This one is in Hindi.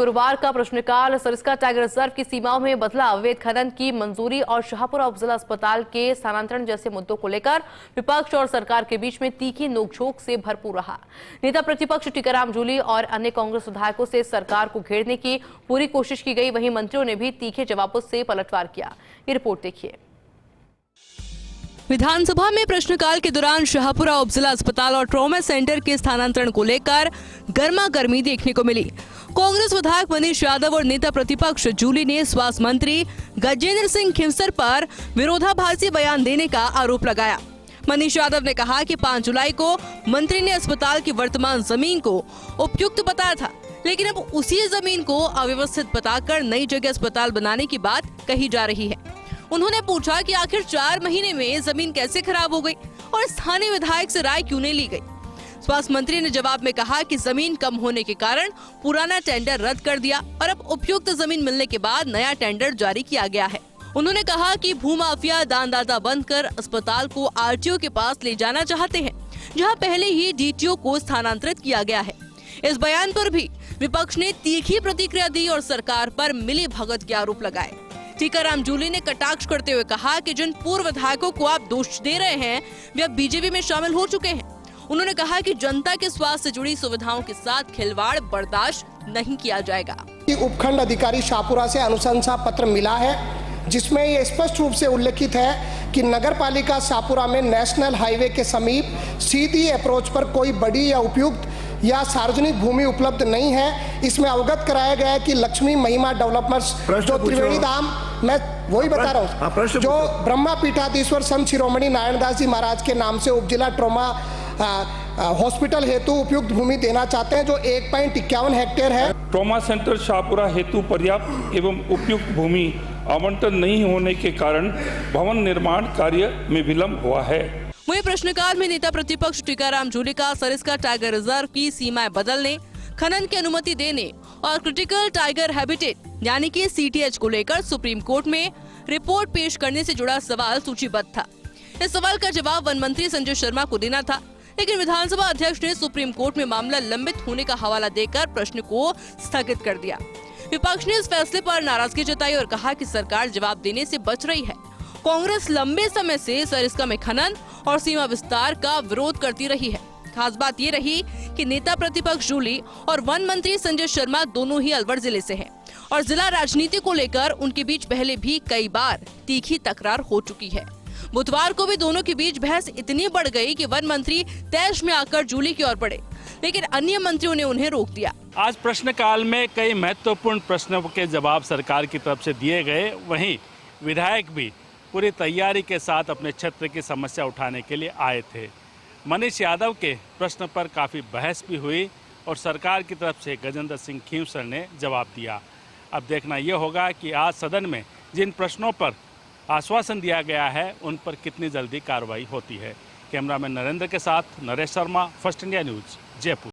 गुरुवार का प्रश्नकाल सरिस्का टाइगर रिजर्व की सीमाओं में बदला अवैध खनन की मंजूरी और शाहपुरा उपजिला अस्पताल के स्थानांतरण जैसे मुद्दों को लेकर विपक्ष और सरकार के बीच में तीखी नोकझोंक से भरपूर रहा। नेता प्रतिपक्ष टीकाराम जूली और अन्य कांग्रेस विधायकों से सरकार को घेरने की पूरी कोशिश की गई, वहीं मंत्रियों ने भी तीखे जवाबों से पलटवार किया। ये रिपोर्ट देखिए। विधानसभा में प्रश्नकाल के दौरान शाहपुरा उपजिला अस्पताल और ट्रॉमा सेंटर के स्थानांतरण को लेकर गर्मा गर्मी देखने को मिली। कांग्रेस विधायक मनीष यादव और नेता प्रतिपक्ष जूली ने स्वास्थ्य मंत्री गजेंद्र सिंह खिंवसर पर विरोधाभासी बयान देने का आरोप लगाया। मनीष यादव ने कहा कि 5 जुलाई को मंत्री ने अस्पताल की वर्तमान जमीन को उपयुक्त बताया था, लेकिन अब उसी जमीन को अव्यवस्थित बताकर नई जगह अस्पताल बनाने की बात कही जा रही है। उन्होंने पूछा कि आखिर 4 महीने में जमीन कैसे खराब हो गई और स्थानीय विधायक से राय क्यों नहीं ली गई। स्वास्थ्य मंत्री ने जवाब में कहा कि जमीन कम होने के कारण पुराना टेंडर रद्द कर दिया और अब उपयुक्त जमीन मिलने के बाद नया टेंडर जारी किया गया है। उन्होंने कहा कि भूमाफिया दानदाता बनकर अस्पताल को आरटीओ के पास ले जाना चाहते हैं, जहां पहले ही डीटीओ को स्थानांतरित किया गया है। इस बयान पर भी विपक्ष ने तीखी प्रतिक्रिया दी और सरकार पर मिलीभगत के आरोप लगाए। टीकाराम जूली ने कटाक्ष करते हुए कहा कि जिन पूर्व विधायकों को आप दोष दे रहे हैं वे अब बीजेपी में शामिल हो चुके हैं। उन्होंने कहा कि जनता के स्वास्थ्य से जुड़ी सुविधाओं के साथ खिलवाड़ बर्दाश्त नहीं किया जाएगा। उपखंड अधिकारी शाहपुरा से अनुशंसा पत्र मिला है, जिसमें ये स्पष्ट रूप से उल्लेखित है कि नगर पालिका शाहपुरा में नेशनल हाईवे के समीप सीधी अप्रोच पर कोई बड़ी या उपयुक्त या सार्वजनिक भूमि उपलब्ध नहीं है। इसमें अवगत कराया गया है कि लक्ष्मी महिमा डेवलपमेंट्स जो त्रिवेणी धाम, मैं वही बता रहा हूँ, जो ब्रह्मा पीठाधीश्वर संत शिरोमणि नारायणदास जी महाराज के नाम से उपजिला ट्रॉमा हॉस्पिटल हेतु उपयुक्त भूमि देना चाहते हैं, जो 1.51 हेक्टेयर है। ट्रॉमा सेंटर शाहपुरा हेतु पर्याप्त एवं उपयुक्त भूमि आवंटन नहीं होने के कारण भवन निर्माण कार्य में विलंब हुआ है। वहीं प्रश्नकाल में नेता प्रतिपक्ष टीकाराम जूली का सरिस्का टाइगर रिजर्व की सीमाएं बदलने, खनन की अनुमति देने और क्रिटिकल टाइगर हैबिटेट यानी कि सीटीएच को लेकर सुप्रीम कोर्ट में रिपोर्ट पेश करने से जुड़ा सवाल सूचीबद्ध था। इस सवाल का जवाब वन मंत्री संजय शर्मा को देना था, लेकिन विधानसभा अध्यक्ष ने सुप्रीम कोर्ट में मामला लंबित होने का हवाला देकर प्रश्न को स्थगित कर दिया। विपक्ष ने इस फैसले पर नाराजगी जताई और कहा कि सरकार जवाब देने से बच रही है। कांग्रेस लंबे समय से सरिस्का में खनन और सीमा विस्तार का विरोध करती रही है। खास बात ये रही कि नेता प्रतिपक्ष जूली और वन मंत्री संजय शर्मा दोनों ही अलवर जिले से हैं और जिला राजनीति को लेकर उनके बीच पहले भी कई बार तीखी तकरार हो चुकी है। बुधवार को भी दोनों के बीच बहस इतनी बढ़ गई कि वन मंत्री तैश में आकर जूली की ओर बढ़े, लेकिन अन्य मंत्रियों ने उन्हें रोक दिया। आज प्रश्नकाल में कई महत्वपूर्ण प्रश्नों के जवाब सरकार की तरफ से दिए गए, वहीं विधायक भी पूरी तैयारी के साथ अपने क्षेत्र की समस्या उठाने के लिए आए थे। मनीष यादव के प्रश्न पर काफ़ी बहस भी हुई और सरकार की तरफ से गजेंद्र सिंह खिंवसर ने जवाब दिया। अब देखना यह होगा कि आज सदन में जिन प्रश्नों पर आश्वासन दिया गया है उन पर कितनी जल्दी कार्रवाई होती है। कैमरामैन नरेंद्र के साथ Naresh Sharma, first India news, Jaipur.